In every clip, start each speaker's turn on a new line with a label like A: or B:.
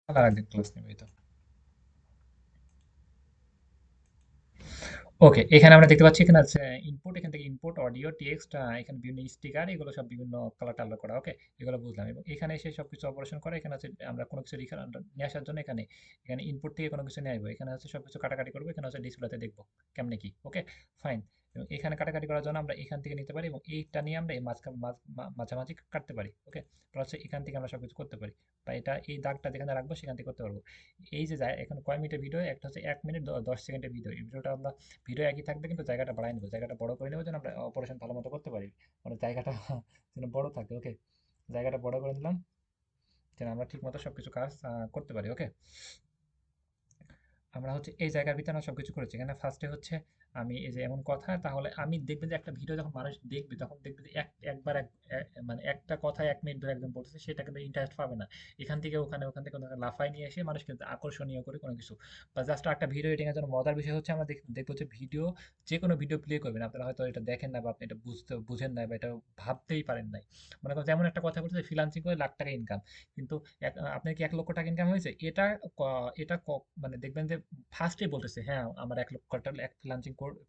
A: আর একদিন ক্লাস নেবে এই তো। ওকে, এখানে আমরা দেখতে পাচ্ছি এখানে আছে ইনপুট, এখান থেকে ইনপুট অডিও টেক্সট, এখানে বিভিন্ন স্টিকার, এগুলো সব বিভিন্ন কালার টালার করা। ওকে, এগুলো বুঝলাম। এবং এখানে এসে সবকিছু অপারেশন করে, এখানে আছে আমরা কোনো কিছু নিয়ে আসার জন্য এখানে এখানে ইনপুট থেকে কোনো কিছু নিয়ে আসবো, এখানে হচ্ছে সবকিছু কাটাকাটি করবো, এখানে হচ্ছে ডিসপ্লেতে দেখবো কেমনে কি। ওকে, ফাইন। এবং এখানে কাটাকাটি করার জন্য আমরা এখান থেকে নিতে পারি, এবং এইটা নিয়ে আমরা এই মাঝামাঝি কাটতে পারি। ওকে, প্লাস এখান থেকে আমরা সবকিছু করতে পারি, বা এটা এই দাগটা যেখানে রাখবো সেখান থেকে করতে পারবো। এই যে যায় এখন কয় মিনিটের ভিডিও, একটা হচ্ছে 1 মিনিট 10 সেকেন্ডের ভিডিও। এই ভিডিওটা আমরা ভিডিও একই থাকবে কিন্তু জায়গাটা বাড়াই নেবো, জায়গাটা বড় করে নেবো যেন আমরা অপারেশন ভালো মতো করতে পারি, মানে জায়গাটা যেন বড় থাকে। ওকে, জায়গাটা বড় করে নিলাম যেন আমরা ঠিক মতো সবকিছু কাজ করতে পারি। ওকে, আমরা হচ্ছে এই জায়গার ভিতরে আমরা সবকিছু করেছি। এখানে ফার্স্টে হচ্ছে আমি এই যে এমন কথা, তাহলে আমি দেখবেন যে একটা ভিডিও যখন মানুষ দেখবে তখন দেখবে যে একবার মানে একটা কথা 1 মিনিট ধরে একজন বলতেছে, সেটা কিন্তু ইন্টারেস্ট পাবে না। এখান থেকে ওখানে, ওখান থেকে ওখানে লাফাই নিয়ে এসে মানুষ কিন্তু আকর্ষণীয় করে কোনো কিছু, বা জাস্ট একটা ভিডিও এডিটিং এর জন্য মজার বিষয় হচ্ছে আমরা দেখবো যে ভিডিও, যে কোনো ভিডিও প্লে করবেন আপনারা হয়তো এটা দেখেন না, বা আপনি এটা বুঝেন না, বা এটা ভাবতেই পারেন নাই। মনে করেন যেমন একটা কথা বলতেছে ফ্রিল্যান্সিং করে লাখ টাকা ইনকাম, কিন্তু আপনার কি 1 লক্ষ টাকা ইনকাম হয়েছে, এটা মানে দেখবেন যে ফার্স্টেই বলতেছে হ্যাঁ আমার 1 লক্ষ টাকা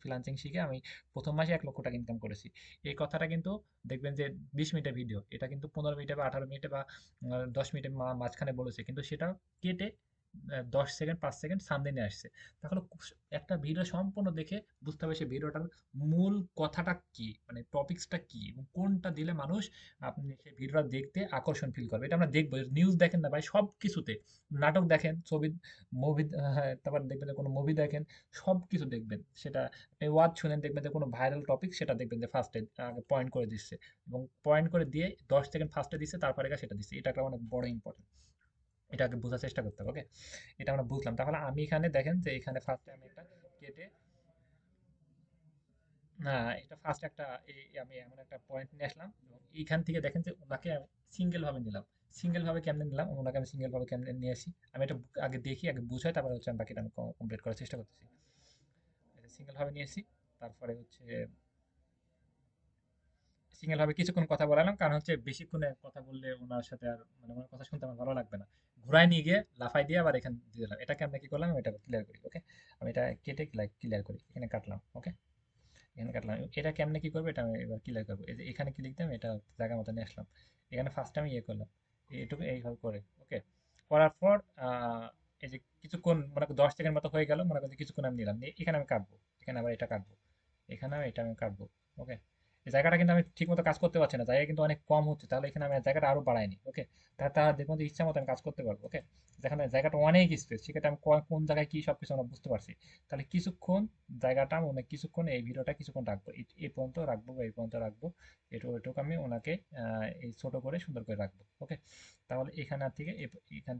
A: ফ্রিল্যান্সিং শিখে আমি প্রথম মাসে 1 লক্ষ টাকা ইনকাম করেছি। এই কথাটা কিন্তু দেখবেন যে 20 মিনিটের ভিডিও, এটা কিন্তু 15 মিনিটে বা 18 মিনিটে বা 10 মিনিটের মাঝখানে বলেছে, কিন্তু সেটা কেটে 10 সেকেন্ড 5 সেকেন্ড সামনে নিয়ে আসছে। তাহলে একটা ভিডিও সম্পূর্ণ দেখে বুঝতে হবে সে ভিডিওটার মূল কথাটা কি, মানে টপিক্সটা কি, এবং কোনটা দিলে মানুষ আপনি সেই ভিডিওটা দেখতে আকর্ষণ ফিল করবে। এটা আমরা দেখবো, নিউজ দেখেন না ভাই, সব কিছুতে, নাটক দেখেন, ছবি, মুভি, হ্যাঁ, তারপর দেখবেন যে কোনো মুভি দেখেন, সব কিছু দেখবেন সেটা, আপনি ওয়াজ শুনেন দেখবেন যে কোনো ভাইরাল টপিক সেটা দেখবেন যে ফার্স্টে পয়েন্ট করে দিচ্ছে, এবং পয়েন্ট করে দিয়ে 10 সেকেন্ড ফার্স্টে দিচ্ছে, তারপরে সেটা দিচ্ছে। এটা একটা অনেক বড় ইম্পর্টেন্ট, এটা আগে বোঝার চেষ্টা করতে হবে। ওকে, এটা আমরা বুঝলাম। তাহলে আমি এখানে দেখেন যে এখানে ফার্স্টে আমি একটা কেটে, না, এটা ফার্স্ট একটা আমি এমন একটা পয়েন্ট নিয়ে আসলাম, এবং এইখান থেকে দেখেন যে ওনাকে আমি সিঙ্গেল ভাবে নিলাম। সিঙ্গেল ভাবে কেমনে নিলাম, ওনাকে আমি সিঙ্গেল ভাবে কেমনে নিয়ে আসি, আমি এটা আগে দেখি, আগে বুঝাই, তারপরে হচ্ছে আমি বাকিটা আমি কমপ্লিট করার চেষ্টা করতেছি। এটা সিঙ্গেল ভাবে নিয়েছি, তারপরে হচ্ছে সিঙ্গেল ভাবে কিছুক্ষণ কথা বলালাম, কারণ হচ্ছে বেশিক্ষণে কথা বললে ওনার সাথে আর মানে ওনার কথা শুনতে আমার ভালো লাগবে না। ঘুরায় নিয়ে গিয়ে লাফাই দিয়ে আবার এখানে দিয়ে দিলাম, এটাকে আমরা কি করলাম, আমি এটা ক্লিয়ার করি। ওকে, আমি এটা কেটে ক্লিয়ার করি, এখানে কাটলাম। ওকে, এখানে কাটলাম। এটা কেমনে কি করবো এটা আমি এবার ক্লিয়ার করবো। এই যে এখানে ক্লিক দিলাম, এটা জায়গা মতো নিয়ে আসলাম। এখানে ফার্স্ট আমি ইয়ে করলাম, এইটুকু এইভাবে করে। ওকে, করার পর এই যে কিছুক্ষণ মনে করো 10 সেকেন্ড মতো হয়ে গেল, মনে করো যে কিছুক্ষণ আমি নিলাম নিয়ে এখানে আমি কাটবো, এখানে আবার এটা কাটবো, এখানে এটা আমি কাটবো। ওকে, এই জায়গাটা কিন্তু আমি ঠিক মতো কাজ করতে পারছি না, জায়গা কিন্তু অনেক কম হচ্ছে, তাহলে এখানে আমি জায়গাটা আরো বাড়াইনি। ওকে, তাহলে দেখবো যে ইচ্ছা মতো আমি কাজ করতে পারবো। ওকে, যেখানে জায়গাটা অনেক স্পেস, সেক্ষেত্রে আমি কোন জায়গায় কি সবকিছু আমরা বুঝতে পারছি। তাহলে কিছুক্ষণ জায়গাটা মানে কিছুক্ষণ এই ভিডিওটা কিছুক্ষণ রাখবো, এই পর্যন্ত রাখবো বা এই পর্যন্ত রাখবো, এটুকু আমি ওনাকে এই ছোট করে সুন্দর করে রাখবো। ওকে, তাহলে এখান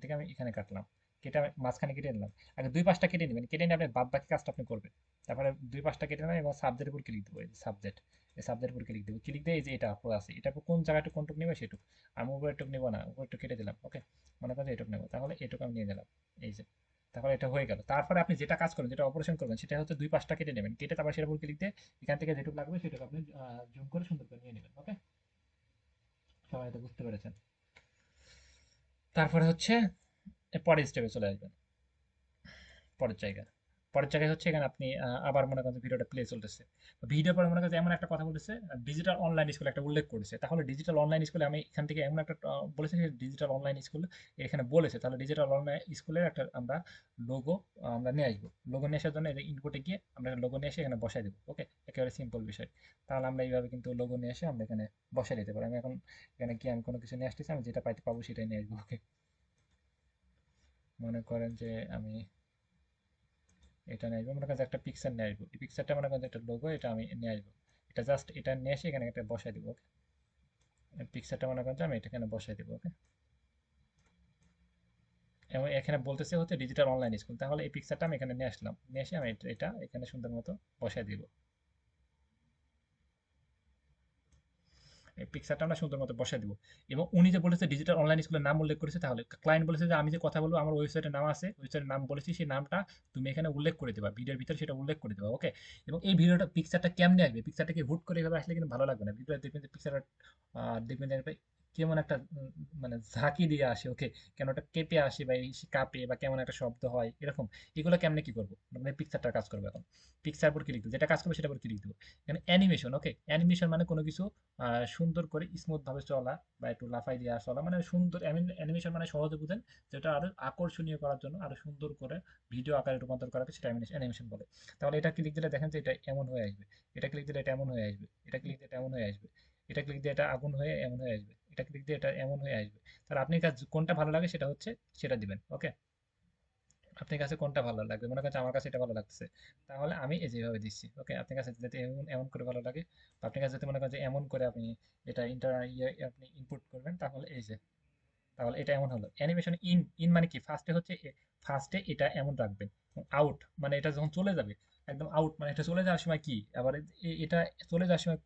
A: থেকে আমি এখানে কাটলাম, কেটে আমি মাঝখানে কেটে নিলাম। আগে 2 পাশটা কেটে নেবেন, কেটে নিয়ে আপনি বাদ বাকি কাজটা আপনি করবেন। তারপরে 2 পাশটা কেটে নেবেন এবং সাবজেক্টের উপর ক্লিক দেবো, সাবজেক্ট, এই সাবজেক্টের উপর ক্লিক দেবো, ক্লিক দিয়ে এই যে এটা আছে, এটা কোন জায়গাটা কোনটুকু নেবে সেটুকু, আমি উপর একটু নেবো না, উপর একটু কেটে দিলাম। ওকে, মনে করেন এটুকু নেবো, তাহলে এটুকু আমি নিয়ে নিলাম। এই যে, তাহলে এটা হয়ে গেল। তারপরে আপনি যেটা কাজ করবেন, যেটা অপারেশন করবেন, সেটা হচ্ছে 2 পাশটা কেটে নেবেন, কেটে তারপর সেটার উপর ক্লিক দিয়ে এখান থেকে যেটুকু লাগবে সেটুকু আপনি জুম করে সুন্দর করে নিয়ে নেবেন। ওকে, সবাই এটা বুঝতে পেরেছেন। তারপরে হচ্ছে পরের স্টেপে চলে আসবেন, পরের জায়গায়। পরের জায়গায় হচ্ছে এখানে আপনি আবার মনে করেন ভিডিওটা প্লে চলতেছে, ভিডিও পরে মনে করেন এমন একটা কথা বলেছে, ডিজিটাল অনলাইন স্কুল একটা উল্লেখ করেছে, তাহলে ডিজিটাল অনলাইন স্কুলে আমি এখান থেকে এমন একটা বলেছে ডিজিটাল অনলাইন স্কুল এখানে বলেছে, তাহলে ডিজিটাল অনলাইন স্কুলের একটা আমরা লোগো আমরা নিয়ে আসবো। লোগো নিয়ে আসার জন্য ইনপুটে গিয়ে আমরা লোগো নিয়ে এসে এখানে বসাই দেবো। ওকে, একেবারে সিম্পল বিষয়। তাহলে আমরা এইভাবে কিন্তু লোগো নিয়ে এসে আমরা এখানে বসাই দিতে পারি। আমি এখন এখানে কি আমি কোনো কিছু নিয়ে আসতেছি, আমি যেটা পাইতে পাবো সেটাই নিয়ে আসবো। ওকে, মনে করেন যে আমি এটা নিয়ে আসবো, মনে করেন যে একটা পিকচার নিয়ে আসবো, এই পিকচারটা মনে করেন যে একটা লোগো, এটা আমি নিয়ে আসবো, এটা জাস্ট এটা নিয়ে এসে এখানে একটা বসাই দিব। ওকে, পিকচারটা মনে করেন যে আমি এটা এখানে বসাই দিব। ওকে, এবং এখানে বলতেছে হচ্ছে ডিজিটাল অনলাইন স্কুল, তাহলে এই পিকচারটা আমি এখানে নিয়ে আসলাম, নিয়ে এসে আমি এটা এখানে সুন্দর মতো বসাই দিব। এই পিকচারটা আমরা সুন্দর মতো বসাই দিব। এবং উনি যে বলেছে ডিজিটাল অনলাইন স্কুলের নাম উল্লেখ করেছে, তাহলে ক্লায়েন্ট বলেছে যে আমি যে কথা বলবো আমার ওয়েবসাইটের নাম আছে, ওয়েবসাইটের নাম বলেছি, সেই নামটা তুমি এখানে উল্লেখ করে দেবা, ভিডিওর ভিতরে সেটা উল্লেখ করে দেবা। ওকে, এবং এই ভিডিওটা পিকচারটা কেমনে আসবে, পিকচারটাকে হুট করে এভাবে আসলে কিন্তু ভালো লাগবে না, ভিডিও দেখবেন যে পিকচারটা দেখবেন যে কেমন একটা মানে ঝাঁকি দিয়ে আসে, ওকে, কেন একটা কেঁপে আসে বা এই কাঁপে বা কেমন একটা শব্দ হয় এরকম, এগুলো কেমনে কি করবো, মানে পিকচারটা কাজ করবে এখন। পিকচার উপর ক্লিক দেবো, যেটা কাজ করবে সেটার উপর ক্লিক দেবো। এখানে অ্যানিমেশন, ওকে, অ্যানিমেশন মানে কোনো কিছু সুন্দর করে স্মুথ ভাবে চলা বা একটু লাফাই দিয়ে চলা, মানে সুন্দর অ্যানিমেশন মানে সহজে বুঝেন, যেটা আরো আকর্ষণীয় করার জন্য আরো সুন্দর করে ভিডিও আকারে রূপান্তর করাকে সেটা অ্যানিমেশন বলে। তাহলে এটা ক্লিক দিলে দেখেন যে এটা এমন হয়ে আসবে, এটা ক্লিক দিলে এটা এমন হয়ে আসবে, এটা ক্লিক দিয়ে এটা এমন হয়ে আসবে, এটা ক্লিক দিয়ে এটা আগুন হয়ে এমন হয়ে আসবে, এটা ক্লিক দিয়ে এটা এমন হয়ে আসবে। তাহলে আপনি কাছে কোনটা ভালো লাগে সেটা হচ্ছে সেটা দিবেন, ওকে। আপনার কাছে কোনটা ভালো লাগবে, মনে করছে আমার কাছে এটা ভালো লাগতেছে, তাহলে আমি এই যেভাবে দিচ্ছি, ওকে। আপনার কাছে যাতে এমন এমন করে ভালো লাগে, বা আপনার কাছে যদি মনে করেন যে এমন করে আপনি এটা আপনি ইনপুট করবেন, তাহলে এই যে, তাহলে এটা এমন হলো অ্যানিমেশন। ইন ইন মানে কি, ফার্স্টে হচ্ছে ফার্স্টে এটা এমন রাখবেন, আউট মানে এটা যখন চলে যাবে একদম আউট, মানে এটা চলে যাওয়ার সময় কি আবার এটা চলে যাওয়ার সময়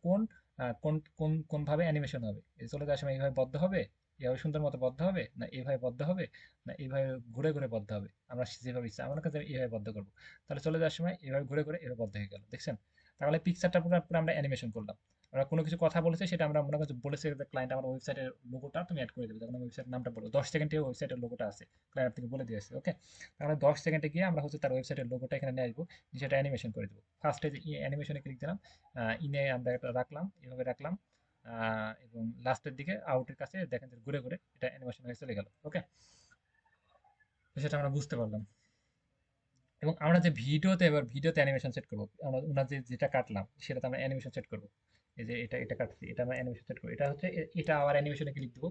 A: কোন ভাবে অ্যানিমেশন হবে, এই চলে যাওয়ার সময় এইভাবে বদ্ধ হবে, এইভাবে সুন্দর মতো বদ্ধ হবে, না এইভাবে বদ্ধ হবে, না এইভাবে ঘুরে ঘুরে বদ্ধ হবে, আমরা যেভাবে ইচ্ছা আমার কাছে এইভাবে বদ্ধ করবো। তাহলে চলে যাওয়ার সময় এইভাবে ঘুরে ঘুরে এভাবে বদ্ধ হয়ে গেল, দেখছেন। তাহলে পিকচারটা পুরো পুরো আমরা অ্যানিমেশন করলাম। আমরা কোনো কিছু কথা বলেছে সেটা আমরা মনে করছি বলেছে ক্লায়েন্ট আমার ওয়েবসাইটের লোগোটা তুমি অ্যাড করে দেবে, যখন ওয়েবসাইট নামটা বলো 10 সেকেন্ডে ওয়েবসাইটের লোগোটা আছে, ক্লায়েন্ট থেকে বলে দিয়েছে, ওকে। তাহলে 10 সেকেন্ডে গিয়ে আমরা হচ্ছে তার ওয়েবসাইটের লোগোটা এখানে নিয়ে আসবো, সেটা অ্যানিমেশন করে দেবো। ফার্স্টে যে অ্যানিমেশনে ক্লিক দিলাম, ইনে আমরা এটা রাখলাম, এভাবে রাখলাম, এবং লাস্টের দিকে আউটের কাছে দেখেন যে ঘুরে ঘুরে এটা অ্যানিমেশন হয়ে চলে গেল, ওকে। তো সেটা আমরা বুঝতে পারলাম। এবং আমরা যে ভিডিওতে এবার ভিডিওতে অ্যানিমেশন সেট করবো, আমরা ওনার যেটা কাটলাম সেটাতে আমরা অ্যানিমেশন সেট করবো। এই যে এটা কাটছি, এটা আমরা অ্যানিমেশন সেট করবো, এটা হচ্ছে এটা আবার অ্যানিমেশনে ক্লিক দেবো,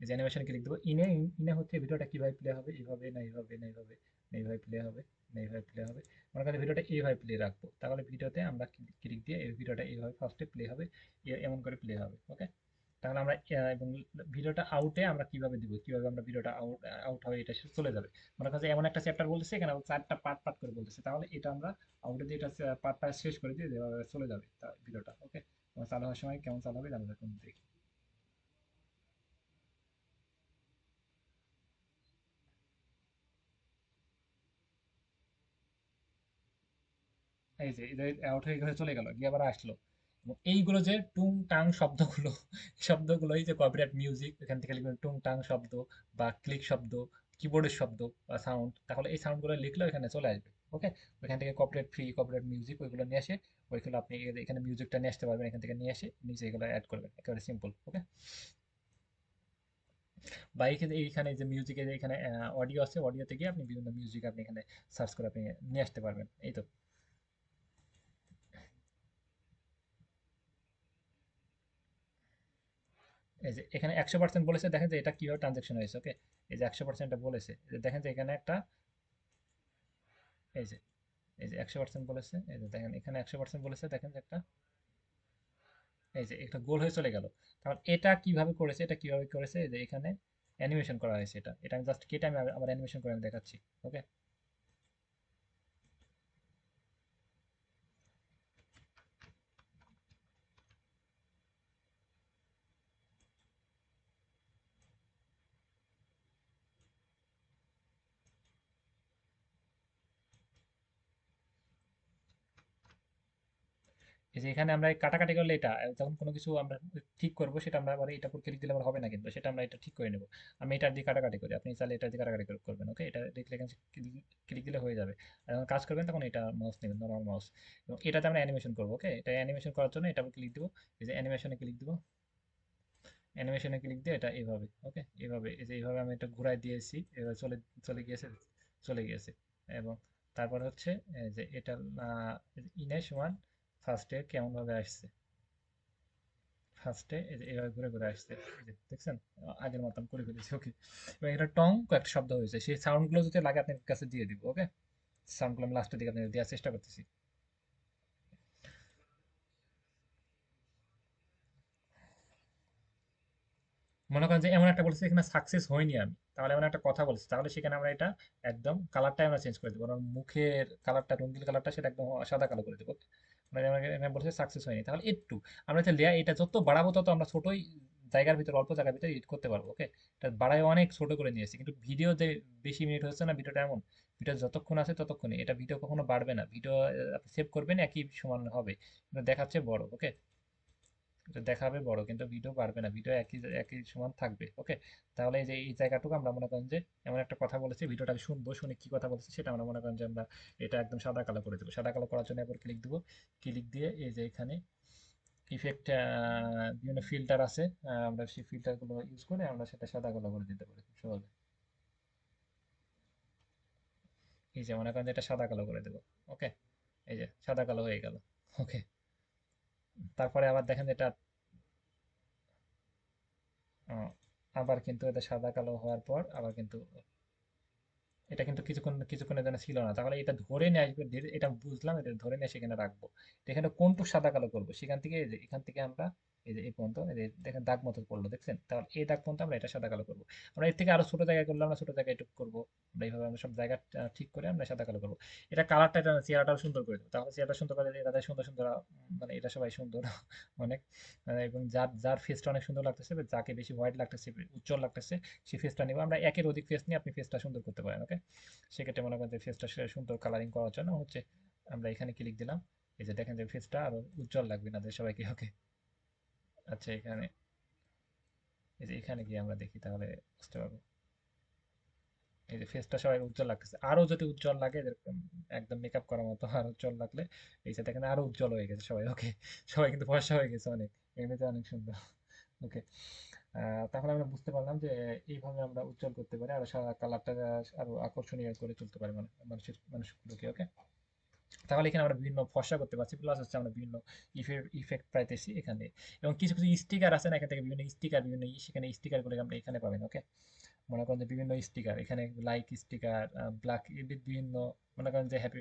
A: এই যে অ্যানিমেশনে ক্লিক দেবো। ইনে হচ্ছে ভিডিওটা কিভাবে প্লে হবে, এইভাবে না এইভাবে না এইভাবে না এইভাবে প্লে হবে, না এইভাবে প্লে হবে। মনে করেন ভিডিওটা এইভাবে প্লে রাখবো, তাহলে ভিডিওতে আমরা ক্লিক দিয়ে এই ভিডিওটা এইভাবে ফার্স্টে প্লে হবে, এমন করে প্লে হবে, ওকে। তাহলে আমরা এবং ভিডিওটা আউটে আমরা কিভাবে দিব, কিভাবে আমরা ভিডিওটা আউট আউট হবে এটা চলে যাবে। মনে করেন যে এমন একটা চ্যাপ্টার বলতেছে, এখানে 4টা পার্ট পার্ট করে বলতেছে, তাহলে এটা আমরা আউটে দিয়ে এটা পার্টটা শেষ করে দিয়ে যেভাবে চলে যাবে ভিডিওটা, ওকে। চালু হওয়ার সময় কেমন চালু হবে জানা যাবে, দেখি। এই যে এটা আউট হয়ে গেলে চলে গেল, গিয়ে আবার আসলো। এবং এইগুলো যে টুং টাং শব্দগুলো, শব্দগুলো এই যে কপিরাইট মিউজিক, এখান থেকে লিখবেন টুং টাং শব্দ বা ক্লিক শব্দ, কিবোর্ডের শব্দ বা সাউন্ড, তাহলে এই সাউন্ডগুলো লিখলেও এখানে চলে আসবে, ওকে। ওইখান থেকে কপিরাইট ফ্রি কপিরাইট মিউজিক ওইগুলো নিয়ে আসে, ওইগুলো আপনি এখানে মিউজিকটা নিয়ে আসতে পারবেন, এখান থেকে নিয়ে এসে নিচে এগুলো অ্যাড করবেন, একেবারে সিম্পল, ওকে। বা এইখানে যে মিউজিকের এখানে অডিও আছে, অডিওতে গিয়ে আপনি বিভিন্ন মিউজিক আপনি এখানে সার্চ করে আপনি নিয়ে আসতে পারবেন, এই তো। এই যে এখানে 100% বলেছে, দেখেন যে এটা কিভাবে ট্রানজাকশন হয়েছে, ওকে। এই যে 100% বলেছে, এই যে দেখেন যে এখানে একটা, এই যে এই যে 100% বলেছে, এই যে দেখেন এখানে 100% বলেছে, দেখেন যে একটা, এই যে একটা গোল হয়ে চলে গেল। তাহলে এটা কিভাবে করেছে, এটা কিভাবে করেছে, এই যে এখানে অ্যানিমেশন করা হয়েছে, এটা আমি জাস্ট কেটে আমি আবার অ্যানিমেশন করে আমি দেখাচ্ছি, ওকে। এই যে এখানে আমরা এই কাটাকাটি করলে এটা যখন কোনো কিছু আমরা ঠিক করব সেটা আমরা আবার এটা উপর ক্লিক দিলে আবার হবে না, কিন্তু সেটা আমরা এটা ঠিক করে নেব। আমি এটার দিয়ে কাটাকাটি করি, আপনি চাইলে এটার দিয়ে কাটাকাটি করবেন, ওকে। এটা দেখলে এখানে ক্লিক দিলে হয়ে যাবে। আর যখন কাজ করবেন তখন এটা মাউস নেবেন, নরমাল মাউস, এবং এটাতে আমরা অ্যানিমেশন করবো, ওকে। এটা অ্যানিমেশন করার জন্য এটা ক্লিক দিব, এই যে অ্যানিমেশনে ক্লিক দিব, অ্যানিমেশনে ক্লিক দিয়ে এটা এইভাবে, ওকে, এইভাবে, এই যে এইভাবে আমি এটা ঘুরাই দিয়েছি, এভাবে চলে চলে গিয়েছে, চলে গিয়েছে। এবং তারপর হচ্ছে যে এটা ইনে সমান ফার্স্টে কেমন ভাবে আসছে, ফার্স্টে এই যে এভাবে ঘুরে ঘুরে আসছে, এই যে দেখছেন, আগের মতন করে ফেলেছি, ওকে। এবং এটা টং কয়েকটা শব্দ হয়েছে, সেই সাউন্ডগুলো যদি লাগে আপনার কাছে দিয়ে দিব, ওকে। সাউন্ডগুলো আমি লাস্টের দিকে আপনাকে দেওয়ার চেষ্টা করতেছি। মনে করেন যে এমন একটা বলছে এখানে সাকসেস হয়নি আমি, তাহলে এমন একটা কথা বলছে, তাহলে সেখানে আমরা এটা একদম কালারটা আমরা চেঞ্জ করে দেবো, কারণ মুখের কালারটা রঙিন কালারটা সেটা একদম সাদা কালো করে দেবো। মানে যেমন এখানে বলছে সাকসেস হয়নি, তাহলে একটু আমরা যে লেয়ার এটা যত বাড়াবো তত আমরা ছোটই জায়গার ভিতরে অল্প জায়গার ভিতরে এডিট করতে পারবো, ওকে। এটা বাড়ায় অনেক ছোট করে নিয়েছি, কিন্তু ভিডিও যে বেশি মিনিট হচ্ছে না ভিডিওটা, এমন ভিডিও যতক্ষণ আছে ততক্ষণই এটা ভিডিও কখনো বাড়বে না, ভিডিও আপনি সেভ করবেন একই সমান হবে, কিন্তু দেখাচ্ছে বড়, ওকে। এটা দেখাবে বড়, কিন্তু ভিডিও বাড়বে না, ভিডিও একই একই সমান থাকবে। ওকে, তাহলে এই যে এই জায়গাটুকু আমরা মনে করেন যে এমন একটা কথা বলেছি, ভিডিওটাকে শুনবো, শুনে কি কথা বলছি সেটা আমরা মনে করেন যে আমরা এটা একদম সাদা কালো করে দেবো। সাদা কালো করার জন্য এবার ক্লিক দেবো, ক্লিক দিয়ে এই যে এখানে ইফেক্ট বিভিন্ন ফিল্টার আছে, আমরা সেই ফিল্টারগুলো ইউজ করে আমরা সেটা সাদা কালো করে দিতে পারি খুব সহজে। এই যে মনে করেন যে এটা সাদা কালো করে দেবো। ওকে, এই যে সাদা কালো হয়ে গেল। ওকে, তারপরে আবার দেখেন এটা আবার কিন্তু এটা সাদা কালো হওয়ার পর আবার কিন্তু এটা কিন্তু কিছুক্ষণের জন্য ছিল না, তাহলে এটা ধরে নিয়ে আসবে, এটা বুঝলাম, এটা ধরে নিয়ে সেখানে রাখবো। তো এখানে কোনটুকু সাদা কালো করবো, সেখান থেকে এই যে এখান থেকে আমরা এই যে এই পর্যন্ত এই যে দেখেন দাগ মতো পড়লো, দেখছেন? তাহলে এই দাগ পর্যন্ত আমরা এটা সাদা কালো করবো। আমরা এর থেকে আরো ছোট জায়গায় করলে আমরা ছোট জায়গায় এটুকু করবো। আমরা এইভাবে আমরা সব জায়গা ঠিক করে আমরা সাদা কালো করবো। এটা কালারটা, এটা চেহারাটাও সুন্দর করে দেবো, তাহলে চেহারাটা সুন্দর করে এটা সুন্দর সুন্দর মানে এটা সবাই সুন্দর অনেক এবং যার যার ফেসটা অনেক সুন্দর লাগতেছে, যাকে বেশি হোয়াইট লাগতেছে, উজ্জ্বল লাগতেছে, সেই ফেসটা নিবো আমরা। একের অধিক ফেস নিয়ে আপনি ফেসটা সুন্দর করতে পারেন। ওকে, সেক্ষেত্রে মনে করেন যে ফেসটা সুন্দর কালারিং করার জন্য হচ্ছে আমরা এখানে ক্লিক দিলাম। এই যে দেখেন যে ফেসটা আরো উজ্জ্বল লাগবে না সবাইকে। ওকে, আচ্ছা এখানে এই যে এখানে গিয়ে আমরা দেখি তাহলে বুঝতে পারবো। এই যে ফেসটা সবাই উজ্জ্বল লাগতেছে, আরো যদি উজ্জ্বল লাগে যেরকম একদম মেকআপ করার মতো আর উজ্জ্বল লাগলে এই যে দেখেন আরো উজ্জ্বল হয়ে গেছে সবাই। ওকে, সবাই কিন্তু ফর্সা হয়ে গেছে অনেক, এমনিতে অনেক সুন্দর। ওকে, তাহলে আমরা বুঝতে পারলাম যে এইভাবে আমরা উজ্জ্বল করতে পারি আর সাদা কালারটা আরো আকর্ষণীয় করে তুলতে পারি মানুষগুলোকে। ওকে, তাহলে এখানে আমরা বিভিন্ন ফর্সা করতে পারছি, প্লাস হচ্ছে আমরা বিভিন্ন ইফেক্ট পাইতেছি এখানে। এবং কিছু কিছু স্টিকার আছে না, এখান থেকে বিভিন্ন স্টিকার বিভিন্ন সেখানে স্টিকার গুলো আমরা এখানে পাবেন। ওকে, মনে করেন যে বিভিন্ন স্টিকার এখানে লাইক স্টিকার, ব্ল্যাক, বিভিন্ন মনে করেন যে happy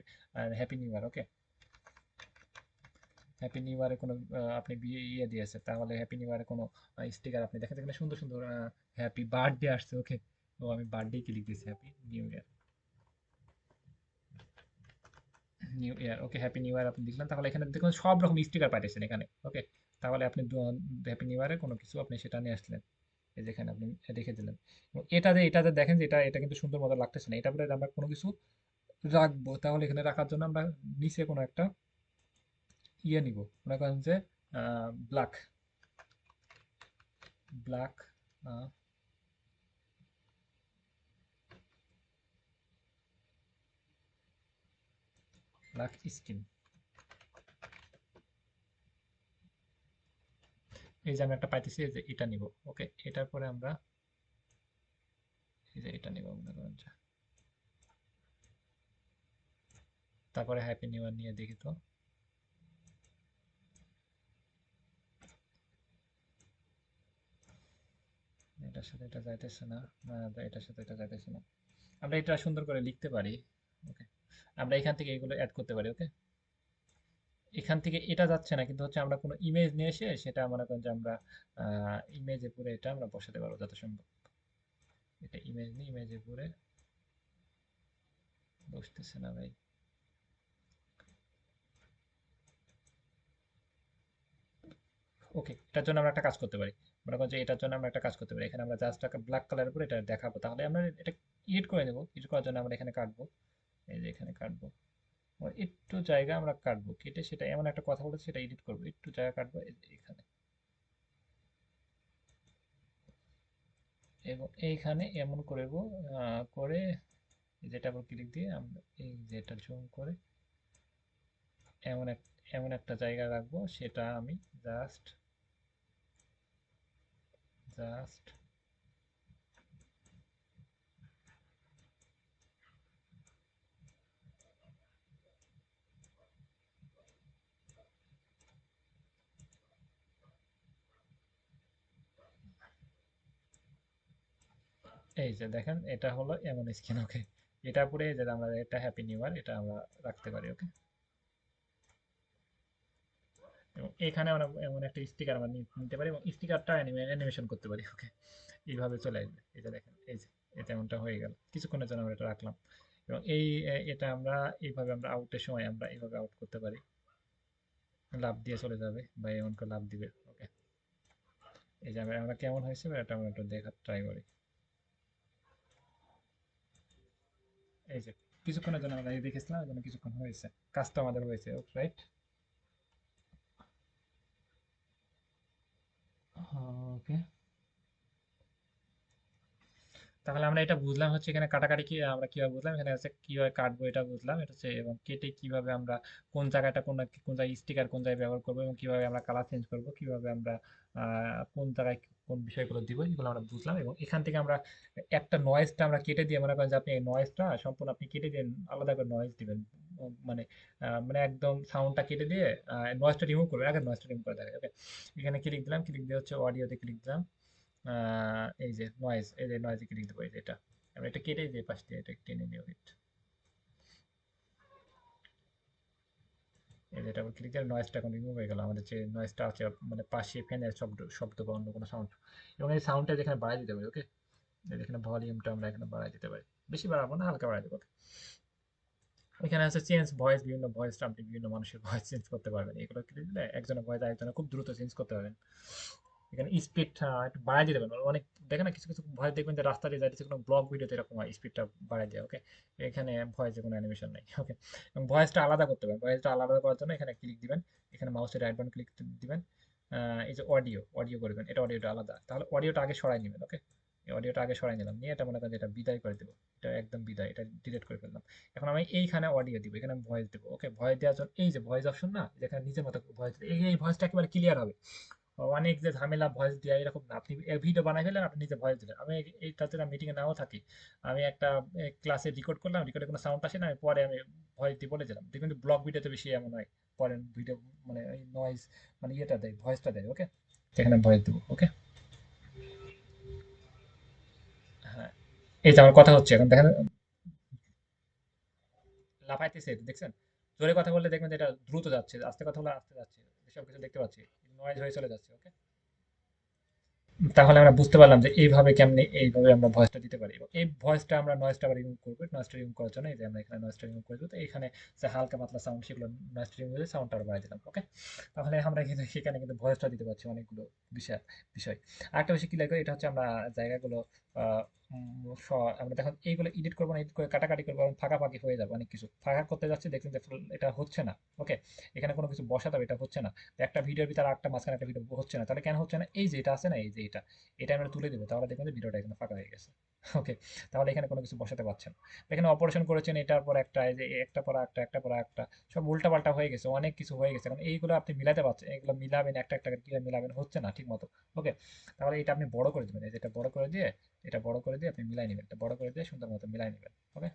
A: happy new year. Okay, happy new ইয়ারে কোনো আপনি বিয়ে ইয়ে দিয়েছে, তাহলে হ্যাপি নিউ ইয়ারে কোনো স্টিকার আপনি দেখেন এখানে সুন্দর সুন্দর হ্যাপি বার্থডে আসছে। ওকে, তো আমি বার্থডে ক্লিক দিয়েছি, happy new year, new year. Okay, happy new year আপনি লিখলেন, তাহলে এখানে দেখুন সব রকম স্টিকার পাঠিয়েছেন এখানে। ওকে, তাহলে আপনি হ্যাপি নিউ ইয়ারে কোনো কিছু আপনি সেটা নিয়ে আসলেন, এই যে এখানে আপনি রেখে দিলেন। এবং এটা যে দেখেন যে এটা এটা কিন্তু সুন্দর মতো লাগতেছে না, এটা বলে আমরা কোনো কিছু রাখবো, তাহলে এখানে রাখার জন্য আমরা নিচে কোনো একটা ইয়ে নিব, মনে করেন যে ব্ল্যাক ব্ল্যাক ব্ল্যাক স্কিন। এই যে আমি একটা পাইতেছি, এই যে এটা নিব। ওকে, এটার পরে আমরা এই যে এটা নিব মনে করেন যে, তারপরে হ্যাপি নিউ ইয়ার নিয়ে দেখি তো। এটার সাথে এটা যাইতেছে না, না এটার সাথে এটা যাইতেছে না। আমরা এটা সুন্দর করে লিখতে পারি। ওকে, আমরা এখান থেকে এগুলো অ্যাড করতে পারি। ওকে, এখান থেকে এটা যাচ্ছে না, কিন্তু হচ্ছে আমরা কোনো ইমেজ নিয়ে এসে সেটা মনে করেন যে আমরা ইমেজে পুরো এটা আমরা বসাতে পারবো যত সম্ভব। এটা ইমেজ নিয়ে ইমেজে পুরে বসতেছে না ভাই। ওকে, এটার জন্য আমরা একটা কাজ করতে পারি, মনে করেন যে এটার জন্য আমরা একটা কাজ করতে পারি, এখানে আমরা জাস্ট একটা ব্ল্যাক কালারের উপরে এটা দেখাবো, তাহলে আমরা এটা এডিট করে নেবো। এডিট করার জন্য আমরা এখানে কাটবো, এই যে এখানে কাটবো, আর একটু জায়গা আমরা কাটবো, কেটে সেটা এমন একটা কথা বলেছে সেটা এডিট করবো, একটু জায়গা কাটবো এই যে এখানে, এবং এইখানে এমন করবো করে যেটা আবার ক্লিক দিয়ে আমরা এই যেটা জুম করে এমন এক এমন একটা জায়গা রাখবো, সেটা আমি জাস্ট জাস্ট এই যে দেখেন এটা হলো এমন স্ক্রিন। ওকে, এটা পরে যে আমরা এটা হ্যাপি নিউ ইয়ার এটা আমরা রাখতে পারি। ওকে, এবং এখানে আমরা এমন একটা স্টিকার আমরা নিতে পারি এবং স্টিকারটা অ্যানিমেশন করতে পারি। ওকে, এইভাবে চলে আসবে, এই যে দেখেন এই যে এটা এমনটা হয়ে গেল, কিছুক্ষণের জন্য আমরা এটা রাখলাম। এবং এই এটা আমরা এইভাবে আমরা আউটের সময় আমরা এইভাবে আউট করতে পারি, লাভ দিয়ে চলে যাবে বা এমন করে লাভ দিবে। ওকে, এই যে আমরা কেমন হয়েছে এটা আমরা একটু দেখার ট্রাই করি। এই যে কিছুক্ষণের জন্য আমরা এই দেখেছিলাম, এই জন্য কিছুক্ষণ হয়েছে, কাজটা আমাদের হয়েছে। রাইট, ওকে, তাহলে আমরা এটা বুঝলাম হচ্ছে এখানে কাটাকাটি কি আমরা কিভাবে বুঝলাম, এখানে হচ্ছে কিভাবে কাটবো এটা বুঝলাম, এটা হচ্ছে এবং কেটে কিভাবে আমরা কোন জায়গাটা কোন জায়গায় স্টিকার কোন জায়গায় ব্যবহার করবো এবং কিভাবে আমরা কালার চেঞ্জ করবো, কিভাবে আমরা কোন জায়গায় কোন বিষয়গুলো দিব, এগুলো আমরা বুঝলাম। এবং এখান থেকে আমরা একটা নয়েজটা আমরা কেটে দিয়ে, মনে করেন যে আপনি এই নয়েজটা সম্পূর্ণ আপনি কেটে দিয়ে আলাদা করে নয়েজ দিবেন, মানে মানে একদম সাউন্ডটা কেটে দিয়ে নয়েজটা রিমুভ করবেন, আগে নয়েজটা রিমুভ করে দেখায়। ওকে, এখানে ক্লিক দিলাম, ক্লিক দিয়ে হচ্ছে অডিওতে ক্লিক দিলাম, এই যে নয়েজ, এই যে নয়েজে ক্লিক দেবো, এই যে এটা আমি এটা কেটে দিয়ে পাশ দিয়ে এটা টেনে নিয়ে এই যে এটা ক্লিক দিয়ে নয়েজটা এখন রিমুভ হয়ে গেল, আমাদের যে নয়েজটা আছে মানে পাশে ফ্যানের শব্দ শব্দ বা অন্য কোনো সাউন্ড, এবং এই সাউন্ডটা যেখানে বাড়াই দিতে পারি। ওকে, এখানে ভলিউমটা আমরা এখানে বাড়াই দিতে পারি, বেশি বাড়াবো না, হালকা বাড়াই দেবো। এখানে আছে চেঞ্জ ভয়েস, বিভিন্ন ভয়েসটা আপনি বিভিন্ন মানুষের ভয়েস চেঞ্জ করতে পারবেন, এগুলো ক্লিক দিলে একজনের ভয়েস আরেকজনের খুব দ্রুত চেঞ্জ করতে পারবেন। এখানে স্পিড একটু বাড়াই দিতে পারবেন, অনেক দেখেন না কিছু কিছু ভয়েস দেখবেন যে রাস্তা দিয়ে যাচ্ছে কোনো ব্লগ ভিডিওতে এরকম হয়, স্পিডটা বাড়াই দেয়। ওকে, এখানে ভয়েসে কোনো অ্যানিমেশন নেই। ওকে, এবং ভয়েসটা আলাদা করতে পারেন, ভয়েসটা আলাদা করার জন্য এখানে ক্লিক দিবেন, এখানে মাউসের রাইট বাটন ক্লিক দিবেন, এই যে অডিও, অডিও করবেন, এটা অডিওটা আলাদা, তাহলে অডিওটা আগে সরাই নেবেন। ওকে, এই অডিওটা আগে সরাই নিলাম, নিয়ে এটা মনে করেন যে এটা বিদায় করে দেবো, এটা একদম বিদায়, এটা ডিলিট করে ফেললাম। এখন আমি এইখানে অডিও দিব, এখানে ভয়েস দেবো। ওকে, ভয়েস দেওয়ার জন্য এই যে ভয়েস অপশন না, যেখানে নিজের মতো ভয়েস, এই ভয়েসটা একেবারে ক্লিয়ার হবে, অনেক যে ঝামেলা ভয়েস দেওয়া এরকম না, আপনি ভিডিও বানাই ফেলেন, আপনি নিজে ভয়েস দিলেন। আমি এইটাতে না মিটিংয়ে নাও থাকি, আমি একটা ক্লাসে রেকর্ড করলাম, রেকর্ডে কোনো সাউন্ড আসে না, আমি পরে আমি ভয়েস দিয়ে বলে দিলাম, দেখবেন ব্লগ ভিডিওতে বেশি এমন হয়, পরে ভিডিও মানে ওই নয়েজ মানে ইয়েটা দেয়, ভয়েসটা দেয়। ওকে, সেখানে ভয়েস দেবো। ওকে, হ্যাঁ, এই যে আমার কথা হচ্ছে এখন দেখেন, লাফাইতেছে দেখছেন, জোরে কথা বললে দেখবেন যে এটা দ্রুত যাচ্ছে, আস্তে কথা বলে আস্তে যাচ্ছে, এসব কিছু দেখতে পাচ্ছি, নয়েজ হয়ে চলে যাচ্ছে। ওকে, তাহলে আমরা বুঝতে পারলাম যে এইভাবে কেমনে এইভাবে আমরা ভয়েসটা দিতে পারি, এবং এই ভয়েসটা আমরা নয়েজটা আবার রিমুভ করবো, নয়েজটা রিমুভ করার জন্য এই যে আমরা এখানে নয়েজটা রিমুভ করে দেবো, তো এখানে যে হালকা পাতলা সাউন্ড সেগুলো নয়েজটা রিমুভ করে সাউন্ডটা আবার বাড়িয়ে দিলাম। ওকে, তাহলে আমরা কিন্তু সেখানে কিন্তু ভয়েসটা দিতে পারছি অনেকগুলো বিষয় বিষয় আরেকটা বিষয় ক্লিয়ার করি, এটা হচ্ছে আমরা জায়গাগুলো আহ, আমরা দেখো এইগুলো এডিট করবো না, এডিট করে কাটাকাটি করবো, এবং ফাঁকাফাঁকি হয়ে যাবে, অনেক কিছু ফাঁকা করতে যাচ্ছি দেখুন যে এটা হচ্ছে না। ওকে, এখানে কোনো কিছু বসাতে হবে, এটা হচ্ছে না, একটা ভিডিওর ভিতরে একটা মাঝখানে একটা ভিডিও হচ্ছে না, তাহলে কেন হচ্ছে না, এই যে এটা আছে না, এই যে এটা আমরা তুলে দেবো, তাহলে দেখবেন যে ভিডিওটা এখানে ফাঁকা হয়ে গেছে। ওকে, তাহলে এখানে কোনো কিছু বসাতে পারছেন না। এখানে অপারেশন করেছেন এটার পর একটা, এই যে একটা পর একটা, একটা পর একটা, সব উল্টাপাল্টা হয়ে গেছে, অনেক কিছু হয়ে গেছে, কারণ এইগুলো আপনি মিলাতে পারছেন, এগুলো মিলাবেন একটা একটা করে কিভাবে মিলাবেন হচ্ছে না ঠিক মতো। ওকে, তাহলে এটা আপনি বড় করে দেবেন, এই যে এটা বড় করে দিয়ে, এটা বড় করে দিয়ে আপনি মিলাই নেবেন, এটা বড় করে দিয়ে সুন্দর মতো মিলাই নেবেন। ওকে,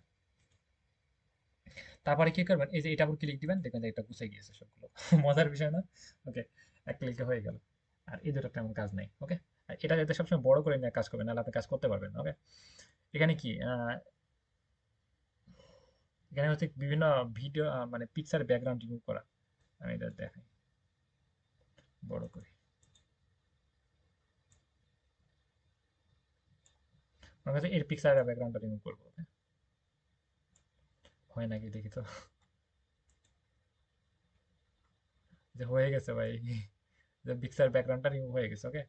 A: তারপরে কি করবেন, এই যে এটা উপর ক্লিক দিবেন, দেখবেন যে এটা গুছিয়ে গিয়েছে সবগুলো। মজার বিষয় না? ওকে, এক ক্লিকে হয়ে গেল, আর এই দুটো তেমন কাজ নেই। ওকে, আর এটা যাতে সবসময় বড় করে নিয়ে কাজ করবেন, নাহলে আপনি কাজ করতে পারবেন না। ওকে, এখানে কি এখানে হচ্ছে বিভিন্ন ভিডিও মানে পিকচার ব্যাকগ্রাউন্ড রিমুভ করা, আমি এটা দেখাই বড় করে, আমার কাছে এর পিকচারের ব্যাকগ্রাউন্ডটা রিমুভ করবো। Okay? হয় নাকি দেখি তো, যে হয়ে গেছে ভাই, যে পিকচার ব্যাকগ্রাউন্ডটা রিমুভ হয়ে গেছে। ওকে,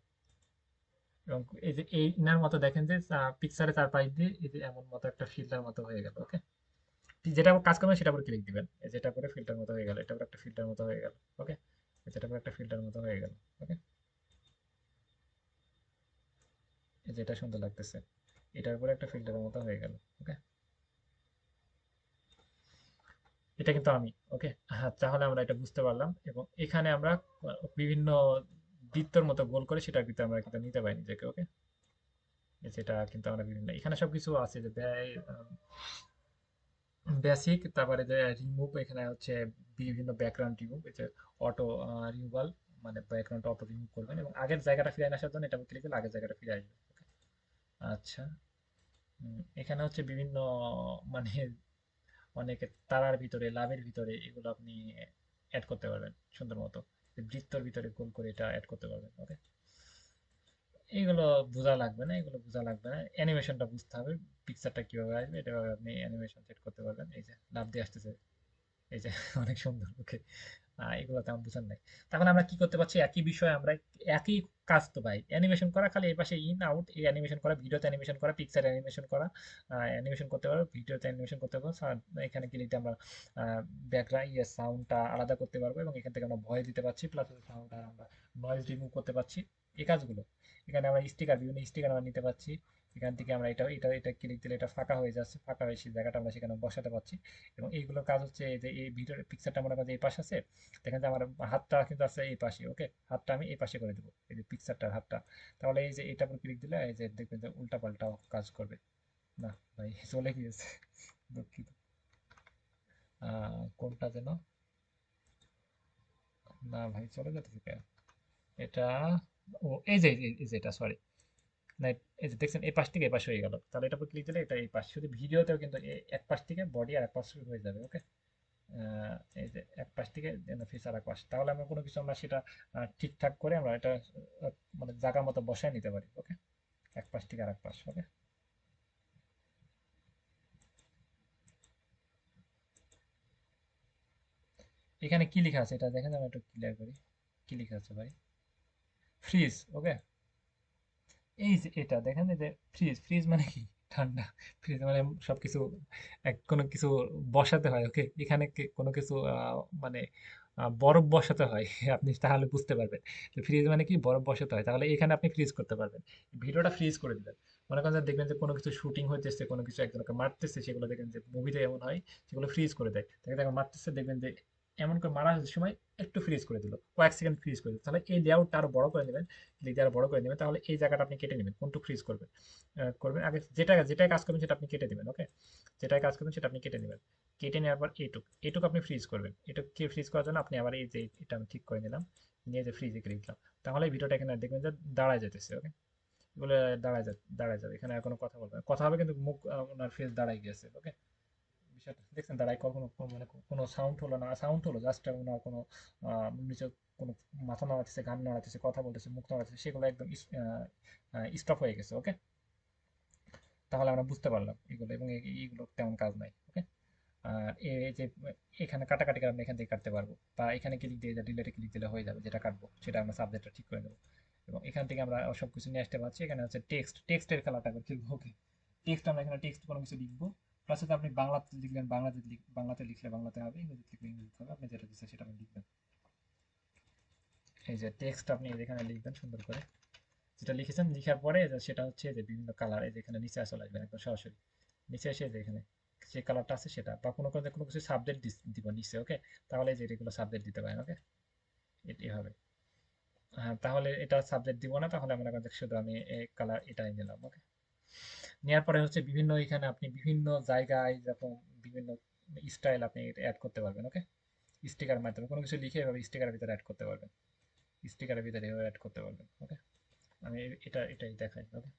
A: এবং এই যে এই ইনার মতো দেখেন যে পিকচারে চার পাশ দিয়ে এই যে এমন মতো একটা ফিল্টার মতো হয়ে গেল। ওকে, যেটা কাজ করবেন সেটা করে ক্লিক দিবেন, এই যেটা করে ফিল্টার মতো হয়ে গেল, এটা করে একটা ফিল্টার মতো হয়ে গেল। ওকে, যেটা করে একটা ফিল্টার মতো হয়ে গেল। ওকে, এই যেটা সুন্দর লাগতেছে, এটার উপরে একটা ফিল্টারের মতো হয়ে গেল। ওকে, এটা কিন্তু আমি। ওকে, হ্যাঁ, তাহলে আমরা এটা বুঝতে পারলাম, এবং এখানে আমরা বিভিন্ন বৃত্তর মতো গোল করে সেটার ভিতরে আমরা কিন্তু নিতে পারি নিজেকে। ওকে, যেটা কিন্তু আমরা বিভিন্ন এখানে সবকিছু আছে যে ব্যয় বেসিক, তারপরে যে রিমুভ, এখানে হচ্ছে বিভিন্ন ব্যাকগ্রাউন্ড রিমুভ, এই যে অটো রিমুভাল, মানে ব্যাকগ্রাউন্ড অটো রিমুভ করবেন, এবং আগের জায়গাটা ফিরে আসার জন্য এটা ক্লিক করলে আগের জায়গাটা ফিরে আসবে। আচ্ছা, এখানে হচ্ছে বিভিন্ন মানে অনেকে তারার ভিতরে লাভের ভিতরে এগুলো আপনি অ্যাড করতে পারবেন সুন্দর মতো, বৃত্তর ভিতরে গোল করে এটা অ্যাড করতে পারবেন। ওকে, এগুলো বোঝা লাগবে না, এগুলো বোঝা লাগবে না, অ্যানিমেশনটা বুঝতে হবে, পিকচারটা কিভাবে আসবে এটা আপনি অ্যানিমেশন সেট করতে পারবেন। এই যে লাভ দিয়ে আসতেছে, এই যে অনেক সুন্দর। ওকে, এগুলো তেমন বুঝার নাই। তাহলে আমরা কি করতে পারছি, একই বিষয়ে আমরা একই কাজ তো ভাই, অ্যানিমেশন করা, খালি এই পাশে ইন আউট, এই অ্যানিমেশন করা, ভিডিওতে অ্যানিমেশন করা, পিকচার অ্যানিমেশন করা, অ্যানিমেশন করতে পারবো, ভিডিওতে অ্যানিমেশন করতে পারবো, এখানে ক্লিক দিয়ে আমরা ব্যাকগ্রাউন্ড সাউন্ডটা আলাদা করতে পারবো, এবং এখান থেকে আমরা ভয়েস দিতে পারছি, প্লাস সাউন্ডটা আমরা নয়েজ রিমুভ করতে পারছি। এই কাজগুলো। এখানে আমরা স্টিকার, বিভিন্ন স্টিকার আমরা নিতে পারছি। এখান থেকে আমরা এটা ক্লিক দিলে এটা ফাঁকা হয়ে যাচ্ছে, ফাঁকা হয়ে সেই জায়গাটা আমরা সেখানে বসাতে পারছি। এবং এইগুলোর কাজ হচ্ছে এই যে এই ভিডিওর পিকচারটা মনে করেন যে এই পাশে আছে, দেখেন যে আমার হাতটা কিন্তু আছে এই পাশে, ওকে, হাতটা আমি এই পাশে করে দেবো, এই যে পিকচারটার হাতটা। তাহলে এই যে এটার উপর ক্লিক দিলে এই যে দেখবেন যে উল্টা পাল্টা কাজ করবে। না ভাই, চলে গিয়েছে, দুঃখিত। কোনটা যেন, না ভাই চলে যেতেছে কেন এটা, ও এই যে এটা, সরি, না, এই যে দেখছেন এই পাশ থেকে এই পাশ হয়ে গেল, তাহলে এটা উপর ক্লিক দিলে এটা এই পাশ, শুধু ভিডিওতেও কিন্তু এক পাশ থেকে বডি আর এক পাশ হয়ে যাবে, ওকে। এই যে এক পাশ থেকে ফেস আর এক পাশ, তাহলে আমরা কোনো কিছু আমরা সেটা ঠিকঠাক করে আমরা এটা মানে জায়গা মতো বসায় নিতে পারি, ওকে। এক পাশ থেকে আর এক পাশ, ওকে। এখানে কি লেখা আছে এটা দেখেন, আমি একটু ক্লিয়ার করি। কি লেখা আছে ভাই? ফ্রিজ, ওকে। এই যে এটা দেখেন, এই যে ফ্রিজ, ফ্রিজ মানে কি? ঠান্ডা। ফ্রিজ মানে সবকিছু কোনো কিছু বসাতে হয়, ওকে। এখানে কোনো কিছু মানে বরফ বসাতে হয় আপনি তাহলে বুঝতে পারবেন ফ্রিজ মানে কি, বরফ বসাতে হয়, তাহলে এখানে আপনি ফ্রিজ করতে পারবেন। ভিডিওটা ফ্রিজ করে দিবেন। মনে করেন যে দেখবেন যে কোনো কিছু শুটিং হইতেছে, কোনো কিছু একজনকে মারতেছে, সেগুলো দেখবেন যে মুভিতে এমন হয়, সেগুলো ফ্রিজ করে দেয়। তাকে তাকে মারতেছে, দেখবেন যে এমন করে মারার সময় একটু ফ্রিজ করে দিল, কয়েক সেকেন্ড ফ্রিজ করে দিল, তাহলে এই লেআউটটা আরো বড় করে নেবেন, ক্লিক দিয়ে আরো বড় করে নেবেন, তাহলে এই জায়গাটা আপনি কেটে নেবেন, কোনটুকু ফ্রিজ করবেন। করবেন আগে যেটাই কাজ করবেন সেটা আপনি কেটে দিবেন, ওকে। যেটাই কাজ করবেন সেটা আপনি কেটে নেবেন। কেটে নেওয়ার পর এইটুকু আপনি ফ্রিজ করবেন। এটুকু ফ্রিজ করার জন্য আপনি আবার এই যে এটা আমি ঠিক করে নিলাম, নিয়ে যে ফ্রিজে ক্লিক দিলাম, তাহলে ভিডিওটা এখানে দেখবেন যে দাঁড়ায় যেতেছে, ওকে। এগুলো দাঁড়ায় যাবে, এখানে আর কোনো কথা বলবে না। কথা হবে কিন্তু মুখ, ওনার ফেস দাঁড়ায় গিয়েছে, ওকে। বিষয়টা দেখছেন, দাঁড়ায় মানে কোনো সাউন্ড হলো না, সাউন্ড হলো জাস্ট ওনার কোনো নিচে কোনো মাথা নাড়াতেছে, গান নাড়াতেছে, কথা বলতেছে, মুখ নাড়াতেছে, সেগুলো একদম স্টপ হয়ে গেছে, ওকে। তাহলে আমরা বুঝতে পারলাম এগুলো, এবং এইগুলো তেমন কাজ নাই, ওকে। আর এই যে এখানে কাটাকাটি আমরা এখান থেকে কাটতে পারবো, বা এখানে ক্লিক দিয়ে ডিলেটে ক্লিক দিলে হয়ে যাবে, যেটা কাটবো সেটা আমরা সাবজেক্টটা ঠিক করে দেবো। এবং এখান থেকে আমরা সব কিছু নিয়ে আসতে পারছি। এখানে হচ্ছে টেক্সটের খেলাটা খেলবো, ওকে। টেক্সট, আমরা এখানে টেক্সট কোনো কিছু লিখবো, প্লাস হচ্ছে আপনি বাংলাতে লিখলেন বাংলাতে লিখলে বাংলাতে হবে, ইংরেজিতে লিখলে ইংরেজিতে হবে, আপনি যেটা দিচ্ছে সেটা আপনি লিখবেন। এই যে টেক্সট আপনি এখানে লিখবেন সুন্দর করে, যেটা লিখেছেন, লিখার পরে সেটা হচ্ছে যে বিভিন্ন কালার, এই যে এখানে নিচে চলে আসবেন একদম সরাসরি, নিচে এসে যে এখানে যে কালারটা আছে সেটা, বা কোনো কিছু সাবজেক্ট দিব নিচে, ওকে। তাহলে যে এগুলো সাবজেক্ট দিতে পারেন, ওকে। এটি হবে। হ্যাঁ, তাহলে এটা সাবজেক্ট দিব না, তাহলে মনে করেন যে শুধু আমি এই কালার এটাই নিলাম, ওকে। নেওয়ার পরে হচ্ছে বিভিন্ন, এখানে আপনি বিভিন্ন জায়গায় যখন বিভিন্ন স্টাইল আপনি অ্যাড করতে পারবেন, ওকে। স্টিকার মাধ্যমে কোনো কিছু লিখে এভাবে স্টিকারের ভিতরে অ্যাড করতে পারবেন, স্টিকারের ভিতরে এভাবে অ্যাড করতে পারবেন, ওকে। আমি এটাই দেখাই, ওকে।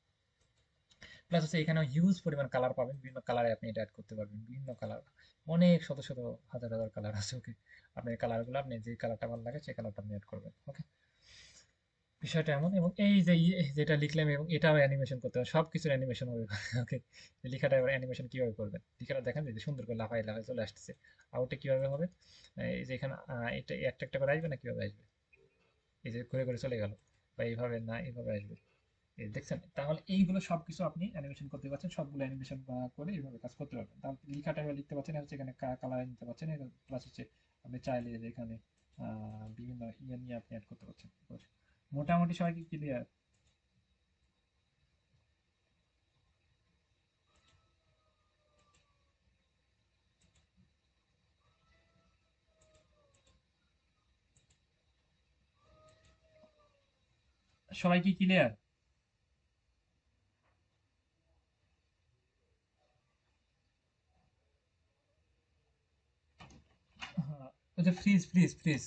A: প্লাস হচ্ছে এখানে হিউজ পরিমাণ কালার পাবেন, বিভিন্ন কালারে আপনি এটা অ্যাড করতে পারবেন, বিভিন্ন কালার, অনেক শত শত হাজার হাজার কালার আছে, ওকে। আপনি কালারগুলো আপনি যে কালারটা ভালো লাগে সেই কালারটা আপনি অ্যাড করবেন, ওকে। বিষয়টা এমন, এবং এই যে যেটা লিখলাম, এবং এটাও অ্যানিমেশন করতে হবে, সব কিছুর অ্যানিমেশন হবে ওকে। লেখাটা এবার অ্যানিমেশন কিভাবে করবেন, লেখাটা দেখেন যে সুন্দর করে লাফাই লাফাই চলে আসতেছে। আউটে কিভাবে হবে, এই যে এখানে এটা একটা একটা করে আসবে না, কিভাবে আসবে, এই যে ঘুরে ঘুরে চলে গেল, বা এইভাবে না এইভাবে আসবে, এই দেখছেন। তাহলে এইগুলো সবকিছু আপনি অ্যানিমেশন করতে পারছেন, সবগুলো অ্যানিমেশন করে এইভাবে কাজ করতে পারবেন। তাহলে লেখাটা এবার লিখতে পারছেন, হচ্ছে এখানে কালার নিতে পারছেন, প্লাস হচ্ছে আপনি চাইলে যে এখানে বিভিন্ন ইয়ে নিয়ে আপনি অ্যাড করতে পারছেন। মোটামুটি সবাই কি ক্লিয়ার? সবাই কি ক্লিয়ার? ওই যে ফ্রিজ, ফ্রিজ।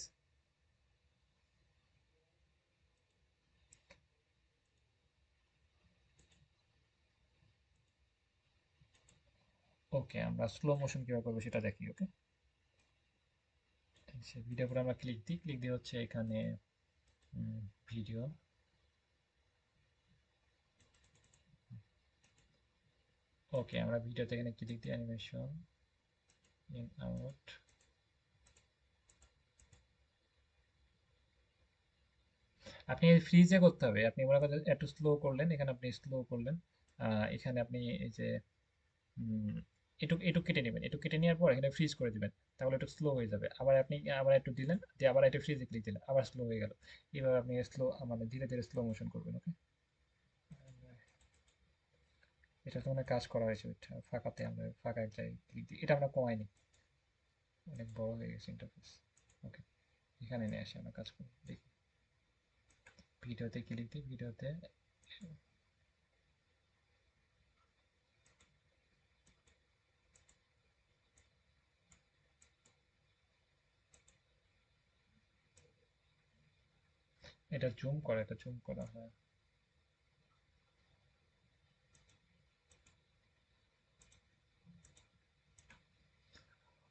A: ওকে, আমরা স্লো মোশন কিভাবে করবো সেটা দেখি, ওকে। ভিডিও পরে আমরা ক্লিক দিয়ে হচ্ছে এখানে ভিডিও, ওকে। আমরা ভিডিওতে এখানে ক্লিক দিই, অ্যানিমেশন, ইন আউট। আপনি ফ্রিজে করতে হবে, আপনি মনে করেন একটু স্লো করলেন, এখানে আপনি স্লো করলেন, এখানে আপনি এই যে এটুক এটুক কেটে নেবেন, এটুক কেটে নেওয়ার পর এখানে ফ্রিজ করে দিবেন, তাহলে একটু স্লো হয়ে যাবে। আবার আপনি আবার একটু দিলেন, দিয়ে আবার একটু ফ্রিজে ক্লিক দিলেন, আবার স্লো হয়ে গেল। এইভাবে আপনি স্লো, মানে ধীরে ধীরে স্লো মোশন করবেন। ওকে, এটা তো মানে কাজ করা হয়েছে ওইটা ফাঁকাতে, আমরা ফাঁকা এক জায়গায় ক্লিক দিই, এটা আমরা কমাইনি, অনেক বড় হয়ে গেছে ইন্টারফেস। ওকে, এখানে নিয়ে আসি আমরা কাজ করি, দেখি ভিডিওতে ক্লিক দিই, ভিডিওতে এটা জুম করা, এটা জুম করা হয়।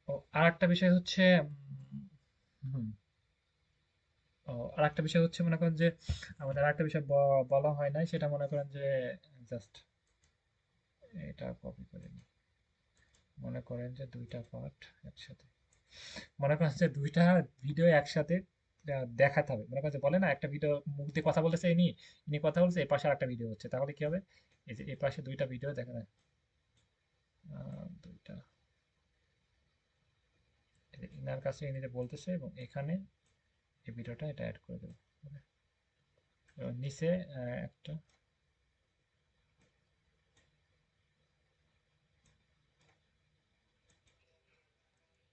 A: ও, আর একটা বিষয় হচ্ছে হুম, ও, আর একটা বিষয় হচ্ছে মনে করেন যে আমাদের আর একটা বিষয় বলা হয় নাই, সেটা মনে করেন যে জাস্ট এটা কপি করে নিই। মনে করেন যে দুইটা পার্ট একসাথে, মনে করেন যে দুইটা ভিডিও একসাথে দেখাতে হবে। মনে করেন যে বলে না, একটা ভিডিও মুখ দিয়ে কথা বলতেছে ইনি, ইনি কথা বলছে, এই পাশে আর একটা ভিডিও হচ্ছে, তাহলে কি হবে? এই যে এই পাশে দুইটা ভিডিও দেখা যায়, দুইটা, এই যে ইনার কাছে ইনি যে বলতেছে এবং এখানে এই ভিডিওটা এটা অ্যাড করে দেবো। Okay? এবং নিচে একটা,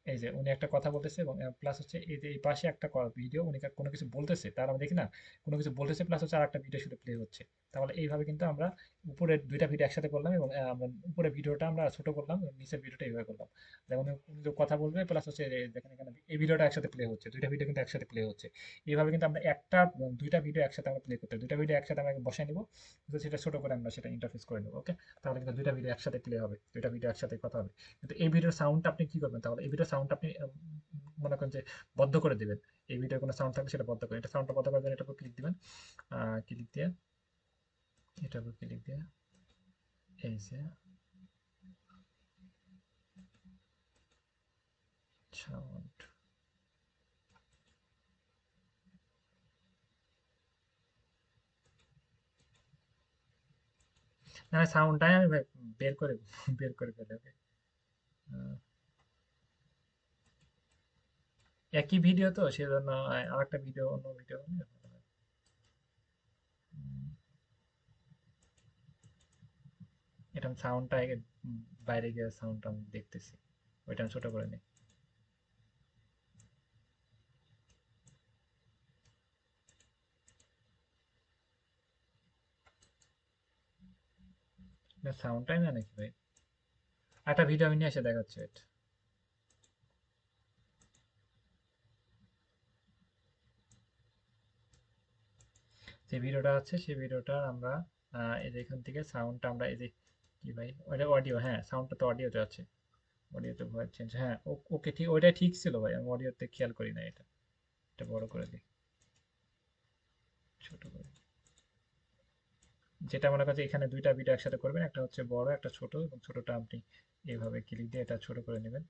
A: এই যে উনি একটা কথা বলতেছে এবং প্লাস হচ্ছে এই যে এই পাশে একটা ভিডিও, উনি কোনো কিছু বলতেছে, তার আমরা দেখি না, কোনো কিছু বলতেছে প্লাস হচ্ছে আর একটা ভিডিও শুধু প্লে হচ্ছে। তাহলে এইভাবে কিন্তু আমরা উপরে দুইটা ভিডিও একসাথে করলাম এবং আমরা উপরে ভিডিওটা আমরা ছোট করলাম এবং নিচের ভিডিওটা এইভাবে করলাম। যেমন উনি যে কথা বলবে প্লাস হচ্ছে দেখেন এখানে এই ভিডিওটা একসাথে প্লে হচ্ছে, দুইটা ভিডিও কিন্তু একসাথে প্লে হচ্ছে। এইভাবে কিন্তু আমরা একটা দুইটা ভিডিও একসাথে আমরা প্লে করতে হবে। দুইটা ভিডিও একসাথে আমরা বসাই নিব, সেটা ছোট করে আমরা সেটা ইন্টারফেস করে নেবো। ওকে, তাহলে কিন্তু দুইটা ভিডিও একসাথে প্লে হবে, দুইটা ভিডিও একসাথে কথা হবে। কিন্তু এই ভিডিওর সাউন্ডটা আপনি কি করবেন? তাহলে এই ভিডিওর সাউন্ড আপনি মনে করেন যে বন্ধ করে দিবেন। এই ভিডিওর কোনো সাউন্ড থাকলে সেটা বন্ধ করেন, এটা সাউন্ডটা বন্ধ করবেন, এটার উপর ক্লিক দিবেন, ক্লিক দিয়ে এটার উপর ক্লিক দিয়ে এই যে সাউন্ড, না সাউন্ডটাই আমি বের করে বের করে ফেলে। ওকে, একই ভিডিও তো সেজন্য আরেকটা ভিডিও, অন্য ভিডিও এটা সাউন্ডটা বাইরে গিয়ে সাউন্ডটা আমি দেখতেছি, ওইটা আমি ছোট করে নিই। না সাউন্ডটাই না নাকি ভাই, একটা ভিডিও আমি নিয়ে এসে দেখাচ্ছি এটা। যে ভিডিওটা আছে সেই ভিডিওটা আমরা এই যে এখান থেকে সাউন্ডটা আমরা এই যে কি ভাই, ওটা অডিও, হ্যাঁ সাউন্ডটা তো অডিওতে আছে, অডিওতে ভয়েস চেঞ্জ, হ্যাঁ ওকে ঠিক, ওইটা ঠিক ছিল ভাই, আমি অডিওতে খেয়াল করি না এটা। এটা বড় করে দিই, ছোট করে, যেটা মনে করছে এখানে দুইটা ভিডিও একসাথে করবেন, একটা হচ্ছে বড় একটা ছোট, এবং ছোটটা আপনি এইভাবে ক্লিক দিয়ে এটা ছোট করে নেবেন,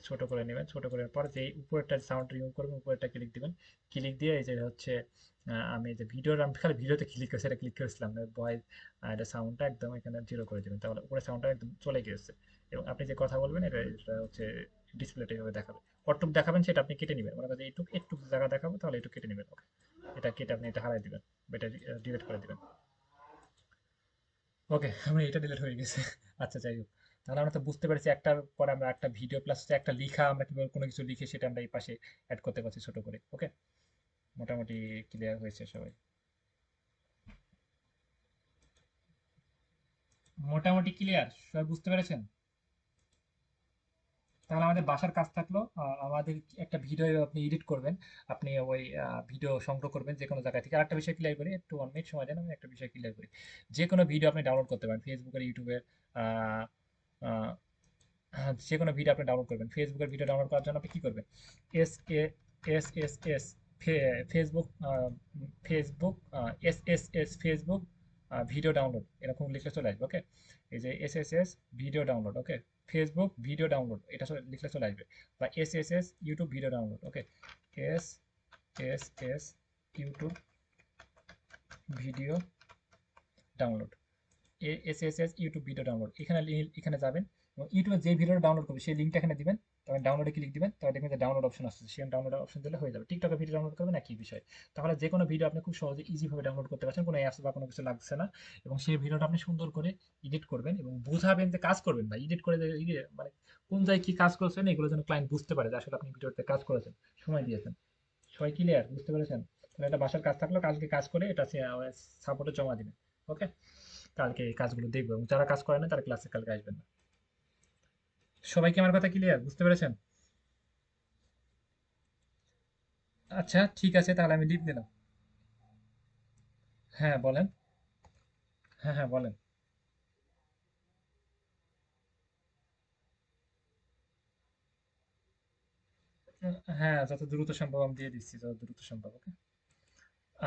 A: ছোট করে নেবেন। ছোট করার পর যে উপরেরটা সাউন্ড রিমুভ করবেন, উপরেরটা ক্লিক দিবেন, ক্লিক দিয়ে এই যে হচ্ছে আমি যে ভিডিওর, আমি খালি ভিডিওতে ক্লিক করে সেটা ক্লিক করেছিলাম, ভয়েস এটা সাউন্ডটা একদম এখানে জিরো করে দেবেন, তাহলে উপরে সাউন্ডটা একদম চলে গিয়েছে। এবং আপনি যে কথা বলবেন এটা এটা হচ্ছে ডিসপ্লেতে এভাবে দেখাবে। কতটুক দেখাবেন সেটা আপনি কেটে নেবেন, মনে করেন এইটুক একটু জায়গা দেখাবো, তাহলে একটু কেটে নেবেন। ওকে, এটা কেটে আপনি এটা হারাই দিবেন, এটা ডিলিট করে দিবেন। ওকে, আমার এটা ডিলিট হয়ে গেছে। আচ্ছা যাই হোক, তাহলে আমরা তো বুঝতে পেরেছি একটার পরে আমরা একটা ভিডিও প্লাস একটা লিখা, আমরা কিভাবে কোনো কিছু লিখে সেটা আমরা এই পাশে অ্যাড করতে পারছি ছোট করে। ওকে, মোটামুটি ক্লিয়ার হয়েছে সবাই? মোটামুটি ক্লিয়ার সবাই, বুঝতে পেরেছেন? তাহলে আমাদের বাসার কাজ থাকলো, আমাদের একটা ভিডিও আপনি এডিট করবেন, আপনি ওই ভিডিও সংগ্রহ করবেন যে কোনো জায়গা থেকে। আরেকটা বিষয় ক্লিয়ার করি, একটু 1 মিনিট সময় দেন, আমি একটা বিষয় ক্লিয়ার করি। যে কোনো ভিডিও আপনি ডাউনলোড করতে পারেন ফেসবুকের, ইউটিউবের, যে কোনো ভিডিও আপনি ডাউনলোড করবেন। ফেসবুকের ভিডিও ডাউনলোড করার জন্য আপনি কি করবেন? S A S S S Facebook, Facebook S S S Facebook video download, এরকম লিখলে চলে আসবে। ওকে, এই যে S S S video download, okay, Facebook video download এটা লিখলে চলে আসবে। বা S S S YouTube video download, okay, S S S YouTube video download, SSS YouTube video download, এখানে এখানে যাবেন এবং ইউটিউবে যে ভিডিওটা ডাউনলোড করবে সেই লিঙ্কটা এখানে দিবেন। তখন ডাউনলোডে ক্লিক দিবেন, তখন দেখবেন যে ডাউনলোড অপশন আসছে, সেই ডাউনলোড অপশন দিলে হয়ে যাবে। টিকটকে ভিডিও ডাউনলোড করবেন একই বিষয়। তাহলে যে কোনো ভিডিও আপনি খুব সহজে ইজি ভাবে ডাউনলোড করতে পারছেন, কোনো অ্যাপস বা কোনো কিছু লাগছে না। এবং সেই ভিডিওটা আপনি সুন্দর করে এডিট করবেন এবং বুঝাবেন যে কাজ করবেন বা এডিট করে যে মানে কোন জায়গায় কি কাজ করছেন এগুলো যেন ক্লায়েন্ট বুঝতে পারে যে আসলে আপনি ভিডিওতে কাজ করেছেন, সময় দিয়েছেন। সবাই ক্লিয়ার, বুঝতে পেরেছেন? তাহলে এটা বাসার কাজ থাকলো, কালকে কাজ করে এটা সাপোর্টে জমা দিবেন। ওকে, কালকে এই কাজগুলো দেখবো এবং যারা কাজ করে না তারা ক্লাসে কালকে আসবেন না। সবাই কি আমার কথা ক্লিয়ার, বুঝতে পেরেছেন? আচ্ছা ঠিক আছে, তাহলে আমি লিভ দিলাম। হ্যাঁ বলেন। হ্যাঁ হ্যাঁ বলেন। হ্যাঁ যত দ্রুত সম্ভব আমি দিয়ে দিচ্ছি, যত দ্রুত সম্ভব। ওকে।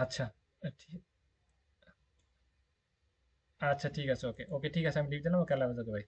A: আচ্ছা ঠিক, আচ্ছা ঠিক আছে, ওকে ওকে ঠিক আছে, আমি লিভ দিলাম। ওকে, আল্লাহ হাফেজ, ওকে ভাই।